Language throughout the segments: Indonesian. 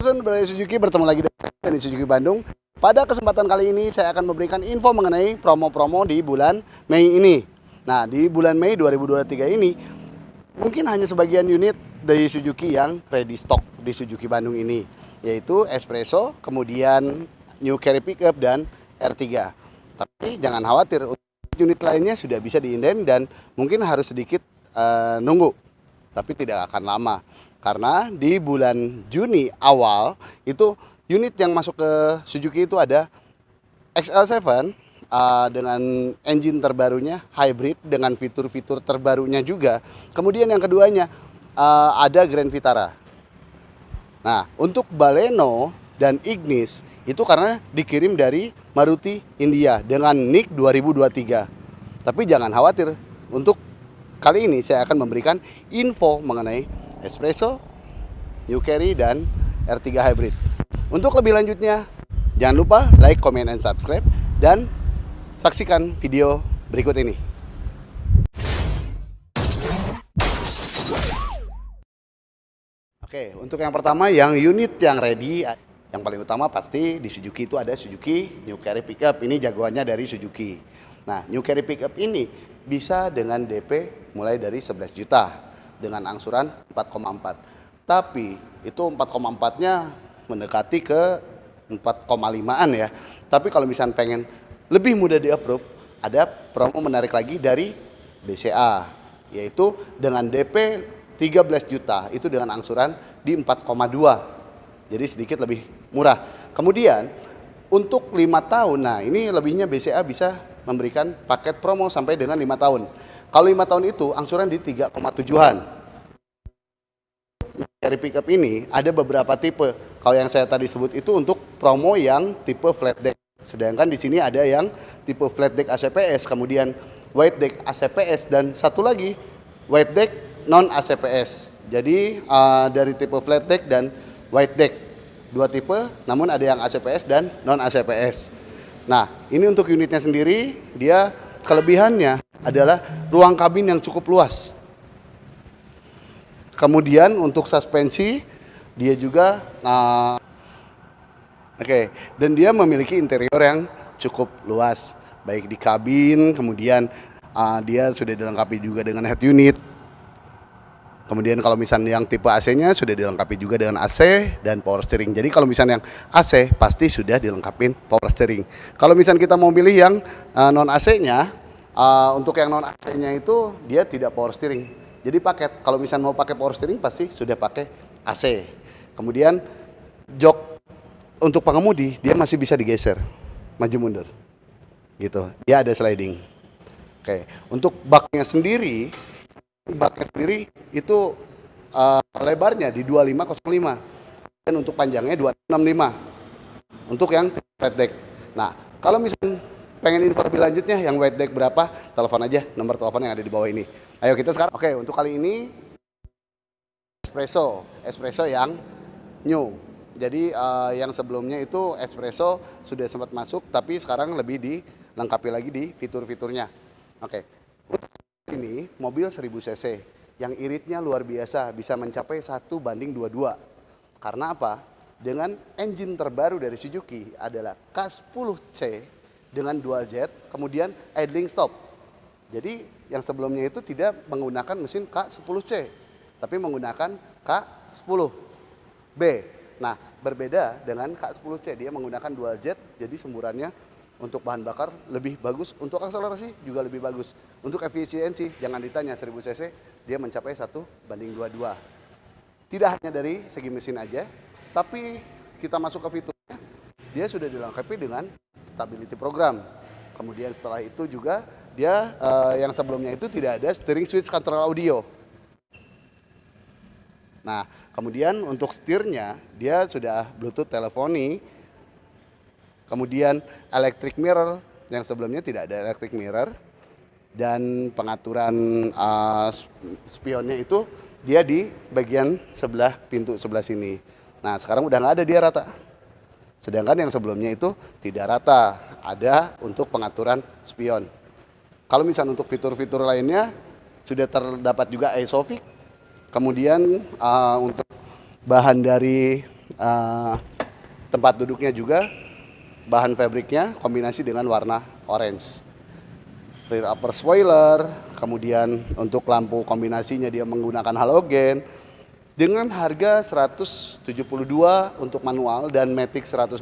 Dari Suzuki bertemu lagi dengan Suzuki Bandung. Pada kesempatan kali ini saya akan memberikan info mengenai promo-promo di bulan Mei ini. Nah, di bulan Mei 2023 ini mungkin hanya sebagian unit dari Suzuki yang ready stock di Suzuki Bandung ini, yaitu Espresso, kemudian New Carry Pickup dan R3. Tapi jangan khawatir, unit lainnya sudah bisa diinden dan mungkin harus sedikit nunggu, tapi tidak akan lama. Karena di bulan Juni awal itu unit yang masuk ke Suzuki itu ada XL7 dengan engine terbarunya, hybrid dengan fitur-fitur terbarunya juga. Kemudian yang keduanya ada Grand Vitara. Nah, untuk Baleno dan Ignis itu karena dikirim dari Maruti India dengan NIK 2023. Tapi jangan khawatir, untuk kali ini saya akan memberikan info mengenai Espresso, New Carry, dan R3 Hybrid. Untuk lebih lanjutnya, jangan lupa like, comment, and subscribe, dan saksikan video berikut ini. Oke, untuk yang pertama, yang unit yang ready, yang paling utama pasti di Suzuki itu ada Suzuki New Carry Pickup. Ini jagoannya dari Suzuki. Nah, New Carry Pickup ini bisa dengan DP mulai dari 11 juta. Dengan angsuran 4,4. Tapi itu 4,4-nya mendekati ke 4,5-an ya. Tapi kalau misalnya pengen lebih mudah di-approve, ada promo menarik lagi dari BCA, yaitu dengan DP 13 juta, itu dengan angsuran di 4,2. Jadi sedikit lebih murah. Kemudian untuk 5 tahun, nah ini lebihnya BCA bisa memberikan paket promo sampai dengan 5 tahun. Kalau 5 tahun itu angsuran di 3,7-an. Dari pickup ini ada beberapa tipe. Kalau yang saya tadi sebut itu untuk promo yang tipe flat deck. Sedangkan di sini ada yang tipe flat deck ACPS, kemudian wide deck ACPS, dan satu lagi wide deck non ACPS. Jadi dari tipe flat deck dan wide deck, dua tipe, namun ada yang ACPS dan non ACPS. Nah, ini untuk unitnya sendiri, dia kelebihannya adalah ruang kabin yang cukup luas. Kemudian untuk suspensi dia juga dan dia memiliki interior yang cukup luas, baik di kabin, kemudian dia sudah dilengkapi juga dengan head unit. Kemudian kalau misalnya yang tipe AC-nya sudah dilengkapi juga dengan AC dan power steering. Jadi kalau misalnya yang AC pasti sudah dilengkapi power steering. Kalau misalnya kita mau pilih yang non AC-nya, untuk yang non AC-nya itu dia tidak power steering. Jadi paket, kalau misalnya mau pakai power steering pasti sudah pakai AC. Kemudian jok untuk pengemudi dia masih bisa digeser, maju mundur. Gitu. Dia ada sliding. Oke, untuk baknya sendiri itu lebarnya di 2505 dan untuk panjangnya 265. Untuk yang flat deck. Nah, kalau misalnya pengen info lebih lanjutnya yang wide deck berapa, telepon aja nomor telepon yang ada di bawah ini. Ayo kita sekarang. Oke, untuk kali ini Espresso yang new. Jadi yang sebelumnya itu Espresso sudah sempat masuk, tapi sekarang lebih dilengkapi lagi di fitur-fiturnya. Oke. Ini mobil 1000 cc yang iritnya luar biasa, bisa mencapai 1:22. Karena apa? Dengan engine terbaru dari Suzuki adalah K10C dengan dual jet, kemudian idling stop. Jadi yang sebelumnya itu tidak menggunakan mesin K10C, tapi menggunakan K10B. Nah, berbeda dengan K10C, dia menggunakan dual jet, jadi semburannya untuk bahan bakar lebih bagus, untuk akselerasi juga lebih bagus. Untuk efisiensi, jangan ditanya, 1000 cc dia mencapai 1:22. Tidak hanya dari segi mesin aja, tapi kita masuk ke fiturnya, dia sudah dilengkapi dengan stability program. Kemudian setelah itu juga dia yang sebelumnya itu tidak ada steering switch control audio. Nah, kemudian untuk setirnya dia sudah Bluetooth teleponi. Kemudian electric mirror yang sebelumnya tidak ada electric mirror, dan pengaturan spionnya itu dia di bagian sebelah pintu sebelah sini. Nah, sekarang udah nggak ada, dia rata. Sedangkan yang sebelumnya itu tidak rata, ada untuk pengaturan spion. Kalau misalnya untuk fitur-fitur lainnya sudah terdapat juga ISOFIX. Kemudian untuk bahan dari eh, tempat duduknya juga bahan fabriknya kombinasi dengan warna orange. Rear upper spoiler, kemudian untuk lampu kombinasinya dia menggunakan halogen. Dengan harga 172 untuk manual dan Matic 182,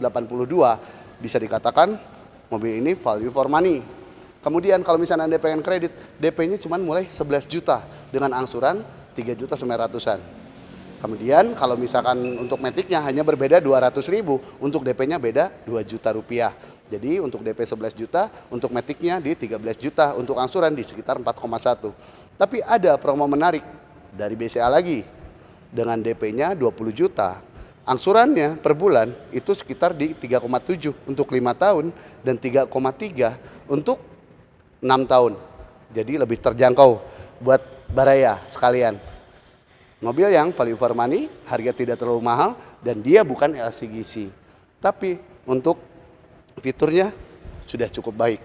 bisa dikatakan mobil ini value for money. Kemudian kalau misalnya Anda pengen kredit, DP-nya cuma mulai 11 juta dengan angsuran 3.900.000-an. Kemudian kalau misalkan untuk Matic-nya hanya berbeda 200.000, untuk DP-nya beda 2 juta rupiah. Jadi untuk DP 11 juta, untuk Matic-nya di 13 juta, untuk angsuran di sekitar 4,1. Tapi ada promo menarik dari BCA lagi. Dengan DP-nya 20 juta, angsurannya per bulan itu sekitar di 3,7 untuk 5 tahun dan 3,3 untuk 6 tahun. Jadi lebih terjangkau buat baraya sekalian. Mobil yang value for money, harga tidak terlalu mahal dan dia bukan LCGC. Tapi untuk fiturnya sudah cukup baik.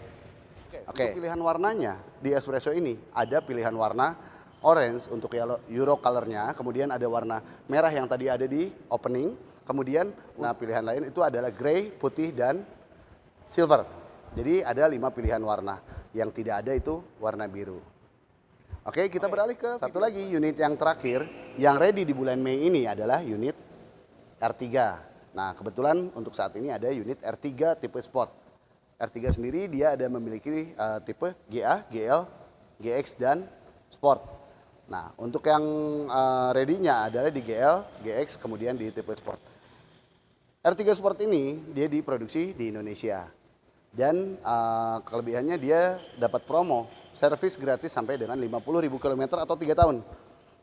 Oke. Untuk pilihan warnanya di Espresso ini ada pilihan warna orange untuk Euro colornya, kemudian ada warna merah yang tadi ada di opening, kemudian pilihan lain itu adalah grey, putih, dan silver. Jadi ada 5 pilihan warna, yang tidak ada itu warna biru. Oke, kita beralih ke satu lagi unit yang terakhir yang ready di bulan Mei ini adalah unit R3. Nah, kebetulan untuk saat ini ada unit R3 tipe Sport. R3 sendiri dia ada memiliki tipe GA, GL, GX, dan Sport. Nah, untuk yang ready-nya adalah di GL, GX, kemudian di tipe Sport. R3 Sport ini dia diproduksi di Indonesia. Dan kelebihannya dia dapat promo, servis gratis sampai dengan 50.000 km atau 3 tahun.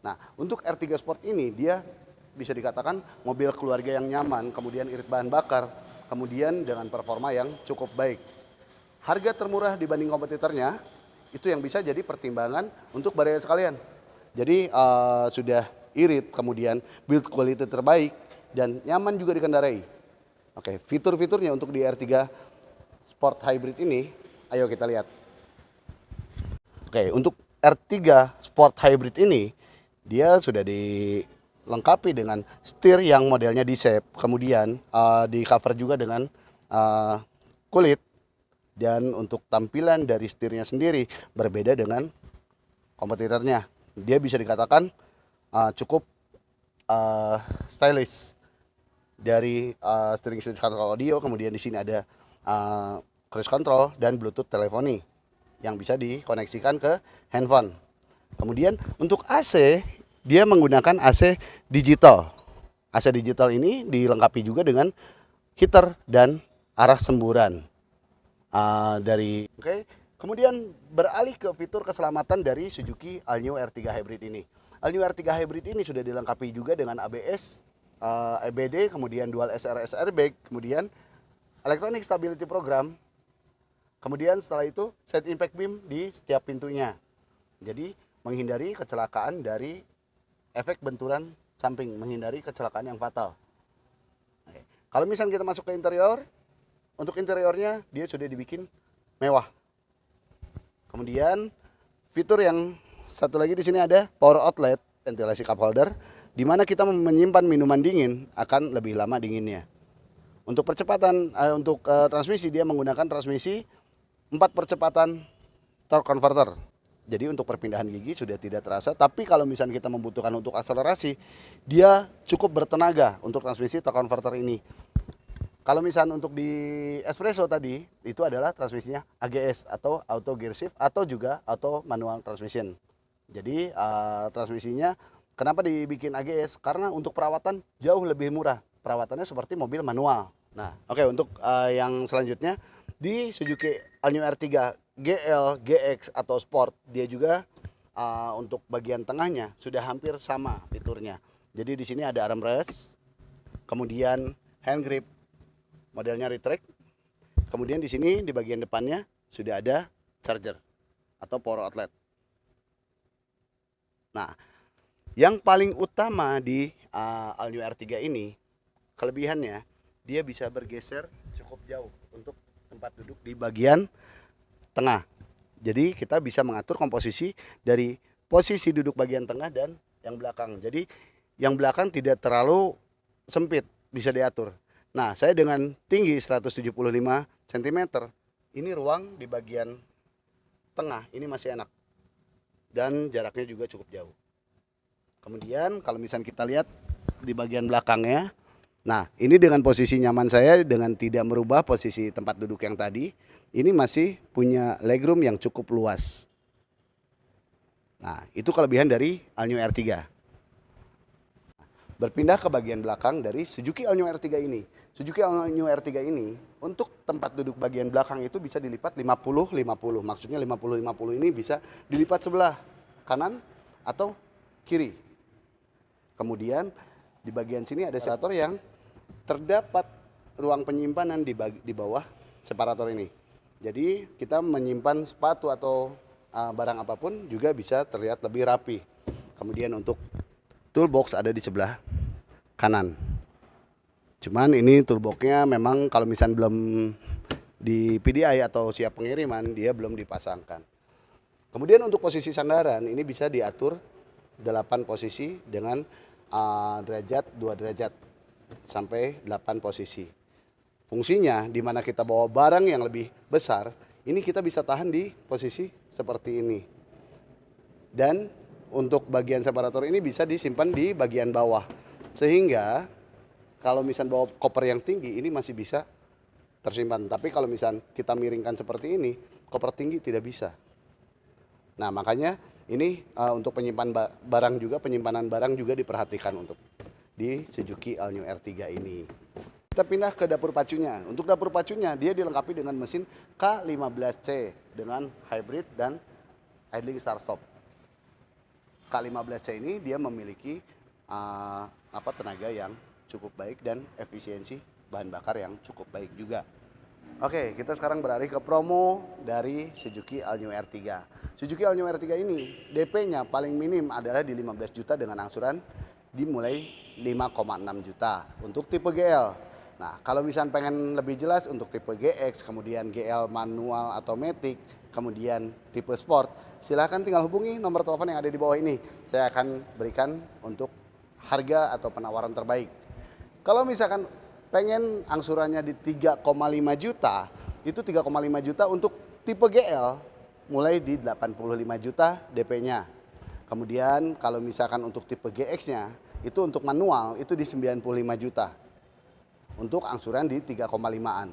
Nah, untuk R3 Sport ini dia bisa dikatakan mobil keluarga yang nyaman, kemudian irit bahan bakar, kemudian dengan performa yang cukup baik. Harga termurah dibanding kompetitornya, itu yang bisa jadi pertimbangan untuk baraya sekalian. Jadi sudah irit, kemudian build quality terbaik, dan nyaman juga dikendarai. Oke, fitur-fiturnya untuk di R3 Sport Hybrid ini, ayo kita lihat. Oke, untuk R3 Sport Hybrid ini, dia sudah dilengkapi dengan setir yang modelnya D-shape, kemudian di cover juga dengan kulit, dan untuk tampilan dari setirnya sendiri berbeda dengan kompetitornya. Dia bisa dikatakan cukup stylish. Dari steering switch control audio, kemudian di sini ada cruise control dan Bluetooth teleponi yang bisa dikoneksikan ke handphone. Kemudian untuk AC, dia menggunakan AC digital. AC digital ini dilengkapi juga dengan heater dan arah semburan dari. Kemudian beralih ke fitur keselamatan dari Suzuki All-New R3 Hybrid ini. All-New R3 Hybrid ini sudah dilengkapi juga dengan ABS, EBD, kemudian dual SRS airbag, kemudian electronic stability program. Kemudian setelah itu side impact beam di setiap pintunya. Jadi menghindari kecelakaan dari efek benturan samping, menghindari kecelakaan yang fatal. Kalau misalnya kita masuk ke interior, untuk interiornya dia sudah dibikin mewah. Kemudian fitur yang satu lagi di sini ada power outlet, ventilasi cup holder, di mana kita menyimpan minuman dingin akan lebih lama dinginnya. Untuk percepatan, untuk transmisi dia menggunakan transmisi 4 percepatan torque converter. Jadi untuk perpindahan gigi sudah tidak terasa, tapi kalau misalnya kita membutuhkan untuk akselerasi, dia cukup bertenaga untuk transmisi torque converter ini. Kalau misalnya untuk di Espresso tadi, itu adalah transmisinya AGS atau auto gear shift atau juga auto manual transmission. Jadi transmisinya kenapa dibikin AGS? Karena untuk perawatan jauh lebih murah. Perawatannya seperti mobil manual. Nah, oke, untuk yang selanjutnya di Suzuki All-New R3 GL, GX atau Sport, dia juga untuk bagian tengahnya sudah hampir sama fiturnya. Jadi di sini ada armrest, kemudian hand grip, modelnya retract. Kemudian di sini di bagian depannya sudah ada charger atau power outlet. Nah, yang paling utama di All-New R3 ini, kelebihannya dia bisa bergeser cukup jauh untuk tempat duduk di bagian tengah. Jadi kita bisa mengatur komposisi dari posisi duduk bagian tengah dan yang belakang. Jadi yang belakang tidak terlalu sempit bisa diatur. Nah, saya dengan tinggi 175 cm, ini ruang di bagian tengah ini masih enak. Dan jaraknya juga cukup jauh. Kemudian kalau misalnya kita lihat di bagian belakangnya, nah ini dengan posisi nyaman saya dengan tidak merubah posisi tempat duduk yang tadi, ini masih punya legroom yang cukup luas. Nah itu kelebihan dari All New R3. Berpindah ke bagian belakang dari Suzuki All New R3 ini. Suzuki All New R3 ini untuk tempat duduk bagian belakang itu bisa dilipat 50-50. Maksudnya 50-50 ini bisa dilipat sebelah kanan atau kiri. Kemudian di bagian sini ada separator yang terdapat ruang penyimpanan di bawah separator ini. Jadi kita menyimpan sepatu atau barang apapun juga bisa terlihat lebih rapi. Kemudian untuk toolbox ada di sebelah kanan. Cuman ini toolboxnya memang kalau misalnya belum di PDI atau siap pengiriman dia belum dipasangkan. Kemudian untuk posisi sandaran ini bisa diatur 8 posisi dengan derajat 2 derajat sampai 8 posisi. Fungsinya di mana kita bawa barang yang lebih besar, ini kita bisa tahan di posisi seperti ini. Dan untuk bagian separator ini bisa disimpan di bagian bawah. Sehingga kalau misalnya bawa koper yang tinggi ini masih bisa tersimpan. Tapi kalau misalnya kita miringkan seperti ini, koper tinggi tidak bisa. Nah makanya ini untuk penyimpan barang juga, penyimpanan barang juga diperhatikan untuk di Suzuki All New R3 ini. Kita pindah ke dapur pacunya. Untuk dapur pacunya dia dilengkapi dengan mesin K15C dengan hybrid dan idling start stop. K15C ini dia memiliki tenaga yang cukup baik dan efisiensi bahan bakar yang cukup baik juga. Oke, kita sekarang beralih ke promo dari Suzuki All New R3. Suzuki All New R3 ini DP-nya paling minim adalah di 15 juta dengan angsuran dimulai 5,6 juta untuk tipe GL. Nah, kalau misalnya pengen lebih jelas untuk tipe GX, kemudian GL manual atau matic, kemudian tipe sport, silahkan tinggal hubungi nomor telepon yang ada di bawah ini. Saya akan berikan untuk harga atau penawaran terbaik. Kalau misalkan pengen angsurannya di 3,5 juta, itu 3,5 juta untuk tipe GL mulai di 85 juta DP-nya. Kemudian kalau misalkan untuk tipe GX-nya, itu untuk manual itu di 95 juta. Untuk angsuran di 3,5-an.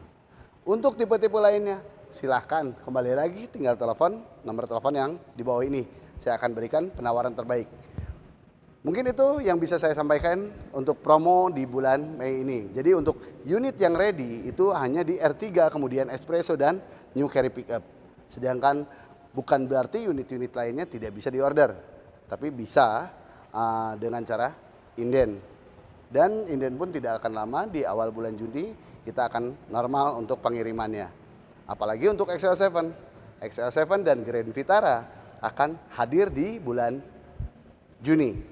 Untuk tipe-tipe lainnya, silahkan kembali lagi tinggal telepon nomor telepon yang di bawah ini. Saya akan berikan penawaran terbaik. Mungkin itu yang bisa saya sampaikan untuk promo di bulan Mei ini. Jadi untuk unit yang ready itu hanya di R3, kemudian Espresso dan New Carry Pickup. Sedangkan bukan berarti unit-unit lainnya tidak bisa diorder. Tapi bisa dengan cara inden. Dan inden pun tidak akan lama, di awal bulan Juni kita akan normal untuk pengirimannya. Apalagi untuk XL7. XL7 dan Grand Vitara akan hadir di bulan Juni.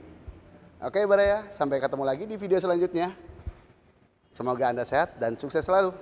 Oke Baraya, sampai ketemu lagi di video selanjutnya. Semoga Anda sehat dan sukses selalu.